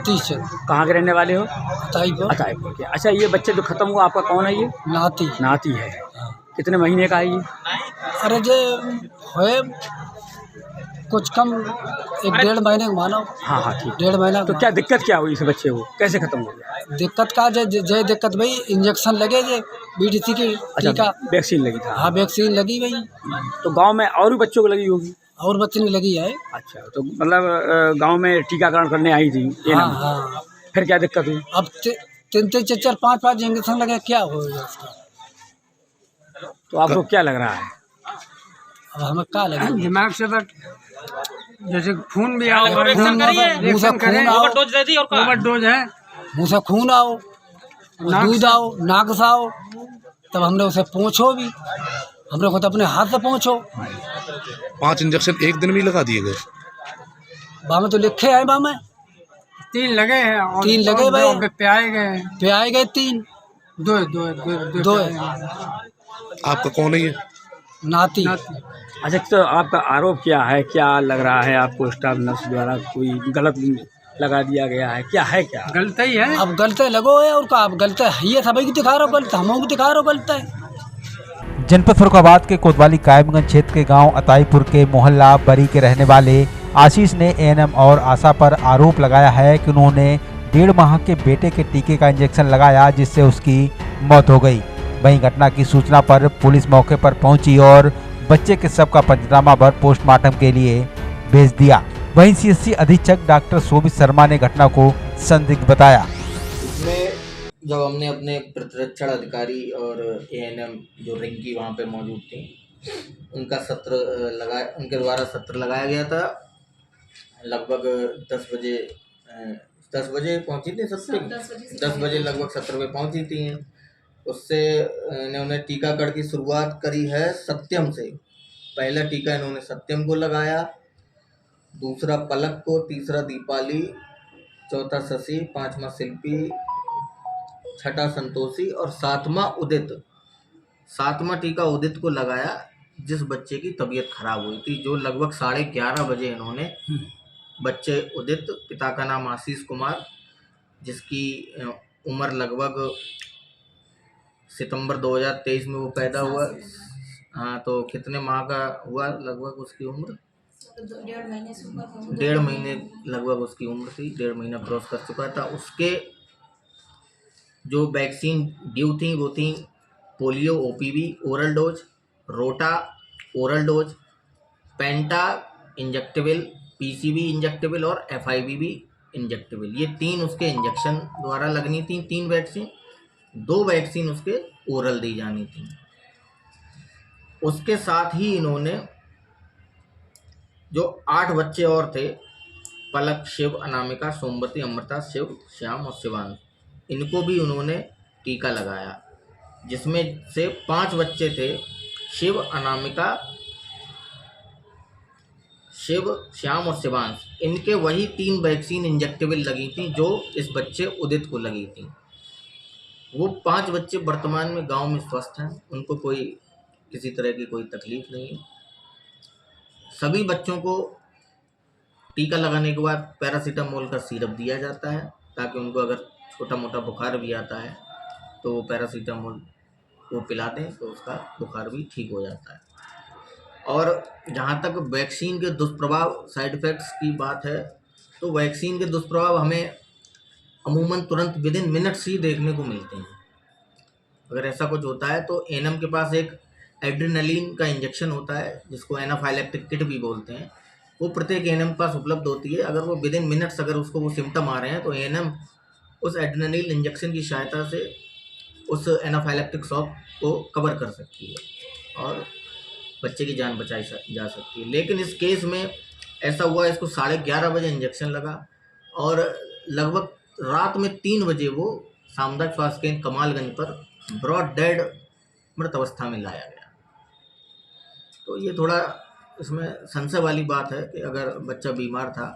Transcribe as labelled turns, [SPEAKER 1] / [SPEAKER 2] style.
[SPEAKER 1] सतीश चंद।
[SPEAKER 2] कहाँ के रहने वाले हो?
[SPEAKER 1] अताईपुर।
[SPEAKER 2] अताईपुर के। अच्छा, ये बच्चे जो खत्म हुआ आपका कौन है? ये
[SPEAKER 1] नाती।
[SPEAKER 2] नाती है। कितने महीने का है ये?
[SPEAKER 1] अरे जे है कुछ कम 1-1.5 महीने का मानो।
[SPEAKER 2] हाँ हाँ ठीक।
[SPEAKER 1] 1.5 महीना।
[SPEAKER 2] तो क्या दिक्कत क्या हुई इस बच्चे को, कैसे खत्म हो गया?
[SPEAKER 1] दिक्कत का जे दिक्कत भाई इंजेक्शन लगे जे BDC की टीका।
[SPEAKER 2] वैक्सीन लगी था?
[SPEAKER 1] हाँ वैक्सीन लगी भाई।
[SPEAKER 2] तो गांव में और भी बच्चों को लगी होगी?
[SPEAKER 1] और बच्चे ने लगी है।
[SPEAKER 2] अच्छा, तो मतलब गांव में टीकाकरण करने आई थी
[SPEAKER 1] हाँ हाँ।
[SPEAKER 2] फिर क्या दिक्कत हुई?
[SPEAKER 1] अब 3-3, 4-4, 5-5 इंजेक्शन लगे, क्या होगा उसका?
[SPEAKER 2] तो आपको क्या लग रहा है?
[SPEAKER 1] अब हमें क्या लगे
[SPEAKER 3] दिमाग से बट जैसे खून भी आओ,
[SPEAKER 1] मुँह से खून आओ,
[SPEAKER 3] ओवरडोज है,
[SPEAKER 1] मुँह से खून आओ, दूध आओ, नाक से आओ, तब हमने उसे पूछो भी, हमने खुद अपने हाथ से पूछो।
[SPEAKER 4] 5 इंजेक्शन एक दिन में लगा दिए गए।
[SPEAKER 1] बामे तो लिखे हैं, बामे
[SPEAKER 3] 3 लगे हैं और
[SPEAKER 1] 3 लगे भाई,
[SPEAKER 3] प्याए गए,
[SPEAKER 1] 3। दो
[SPEAKER 4] आपका कौन है ये?
[SPEAKER 1] नाती।
[SPEAKER 2] अच्छा, तो आपका आरोप क्या है? क्या लग रहा है आपको स्टाफ नर्स द्वारा कोई गलत लगा दिया गया है? क्या है, क्या
[SPEAKER 3] गलती ही है?
[SPEAKER 1] अब गलते लगो है और का अब गलते है, ये सभी की दिखा रहा हो गलत, हम दिखा रहा हो गलत है।
[SPEAKER 5] जनपद फर्रुखाबाद के कोतवाली कायमगंज क्षेत्र के गांव अताईपुर के मोहल्ला बरी के रहने वाले आशीष ने एएनएम और आशा पर आरोप लगाया है कि उन्होंने 1.5 माह के बेटे के टीके का इंजेक्शन लगाया, जिससे उसकी मौत हो गई। वहीं घटना की सूचना पर पुलिस मौके पर पहुंची और बच्चे के शव का पंचनामा भर पोस्टमार्टम के लिए भेज दिया। वहीं CSC अधीक्षक डॉक्टर शोभित शर्मा ने घटना को संदिग्ध बताया।
[SPEAKER 6] इसमें जब हमने अपने प्रतिरक्षण अधिकारी और ANM जो रिंकी वहाँ पे मौजूद थी, उनका उनके द्वारा सत्र लगाया गया था। लगभग 10 बजे पहुँची थी सत्र, 10 बजे लगभग सत्र पे पहुँची थी। उससे इन्होंने टीकाकरण की शुरुआत करी है सत्यम से। पहला टीका इन्होंने सत्यम को लगाया, दूसरा पलक को, तीसरा दीपाली, चौथा शशि, 5वां शिल्पी, 6ठा संतोषी और 7वां उदित। 7वां टीका उदित को लगाया, जिस बच्चे की तबीयत खराब हुई थी, जो लगभग 11:30 बजे इन्होंने बच्चे उदित, पिता का नाम आशीष कुमार, जिसकी उम्र लगभग सितंबर 2023 में वो पैदा हुआ। हाँ, तो कितने माह का हुआ लगभग उसकी उम्र? 1.5 महीने लगभग उसकी उम्र थी, 1.5 महीना क्रॉस कर चुका था। उसके जो वैक्सीन ड्यू थी वो थी पोलियो OPV ओरल डोज, रोटा ओरल डोज, पेंटा इंजेक्टेबल, PCV इंजेक्टेबल और FIV इंजेक्टेबल। ये 3 उसके इंजेक्शन द्वारा लगनी थी, 3 वैक्सीन। 2 वैक्सीन उसके ओरल दी जानी थी। उसके साथ ही इन्होंने जो 8 बच्चे और थे, पलक, शिव, अनामिका, सोमवती, अमृता, शिव, श्याम और शिवांश, इनको भी उन्होंने टीका लगाया, जिसमें से 5 बच्चे थे, शिव, अनामिका, शिव, श्याम और शिवांश। इनके वही 3 वैक्सीन इंजेक्टेबल लगी थी जो इस बच्चे उदित को लगी थी। वो 5 बच्चे वर्तमान में गांव में स्वस्थ हैं, उनको कोई किसी तरह की कोई तकलीफ नहीं है। सभी बच्चों को टीका लगाने के बाद पैरासीटामोल का सिरप दिया जाता है, ताकि उनको अगर छोटा मोटा बुखार भी आता है तो वो पैरासीटामोल वो पिला दें तो उसका बुखार भी ठीक हो जाता है। और जहाँ तक वैक्सीन के दुष्प्रभाव, साइड इफ़ेक्ट्स की बात है, तो वैक्सीन के दुष्प्रभाव हमें अमूमन तुरंत विदिन मिनट्स ही देखने को मिलते हैं। अगर ऐसा कुछ होता है तो ANM के पास एक एड्रेनलिन का इंजेक्शन होता है, जिसको एनाफाइलेक्टिक किट भी बोलते हैं, वो प्रत्येक ANM के पास उपलब्ध होती है। अगर वो विदिन मिनट्स अगर उसको वो सिम्टम आ रहे हैं तो ANM उस एड्रेनलिन इंजेक्शन की सहायता से उस एनाफाइलेक्टिक शॉक को कवर कर सकती है और बच्चे की जान बचाई जा सकती है। लेकिन इस केस में ऐसा हुआ, इसको 11:30 बजे इंजेक्शन लगा और लगभग रात में 3 बजे वो सामुदायिक स्वास्थ्य केंद्र कमालगंज पर ब्रॉड डेड मृत अवस्था में लाया गया। तो ये थोड़ा इसमें संशय वाली बात है कि अगर बच्चा बीमार था